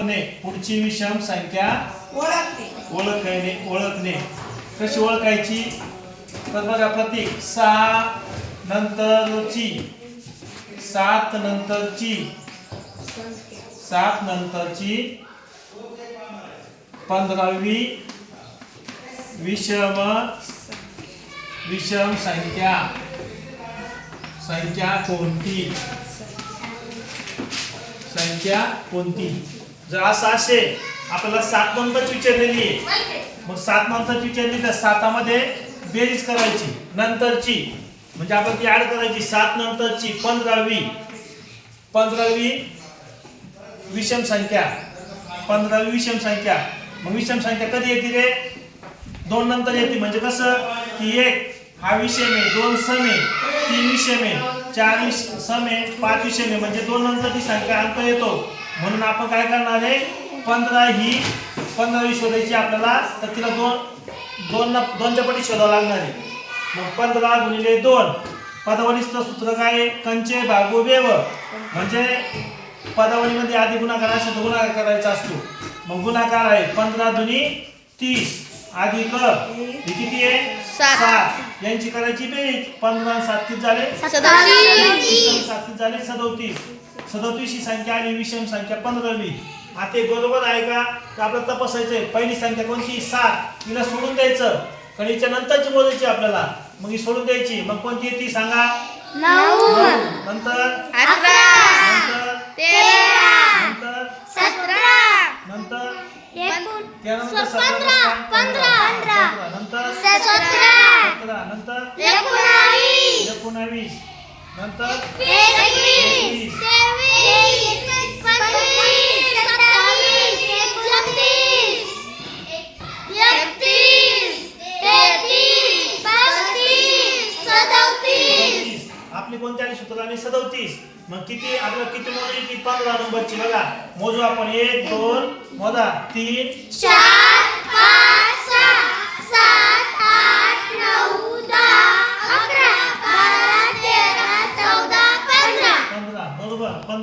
पुढची विषम संख्या ओळखणे कशी ओळखायची तर बघा प्रतीक 6 नंतरची 7 नंतरची 15वी विषम संख्या कोणती जर असं असेल आपल्याला 7 नंतरची विचारलेली आहे मग 7 नंतरची विचारली तर 7 मध्ये बेरीज करायची नंतरची म्हणजे आपण ती ऍड करायची 7 नंतरची 15वी विषम संख्या मग विषम संख्या कधी येते रे 2 नंतर येते म्हणजे कसं की 1 हा विषम आहे 2 सम आहे 3 विषम आहे 4 सम आहे 5 विषम आहे म्हणजे 2 नंतरची संख्या अंक येतो म्हणून आपण काय करणार आहे 15वी शोधायची आपल्याला तर तिला 2च्या पटी शोधावं लागणार आहे मग 15 गुणिले 2 पदावलीचं सूत्र काय आहे कंचे भागू बेव म्हणजे पदावलीमध्ये आधी गुणाकार असेल तर गुणाकार करायचा असतो मग गुणाकार आहे 15 दुनी 30 अधिक ही किती आहे 7 यांची करायची बेरीज 15 7 किती झाले 37 ही संख्या आली विषम संख्या 15वी आता बरोबर आहे का तर आपल्याला तपासायचंय पहिली संख्या कोणती 7 तिला सोडून द्यायचं कारण हिच्या नंतरची मोजायची आपल्याला मग ही सोडून द्यायची मग कोणती ती सांगा 9 नंतर 11 नंतर 13 नंतर 17 नंतर 15 नंतर 17 नंतर 19 नंतर 21 आपली कोणत्या आली सूत्राने 37 मग किती आपल्याला किती मोजायची की 15 नंबरची बघा मोजू आपण 1 2 मोजा 3 4 5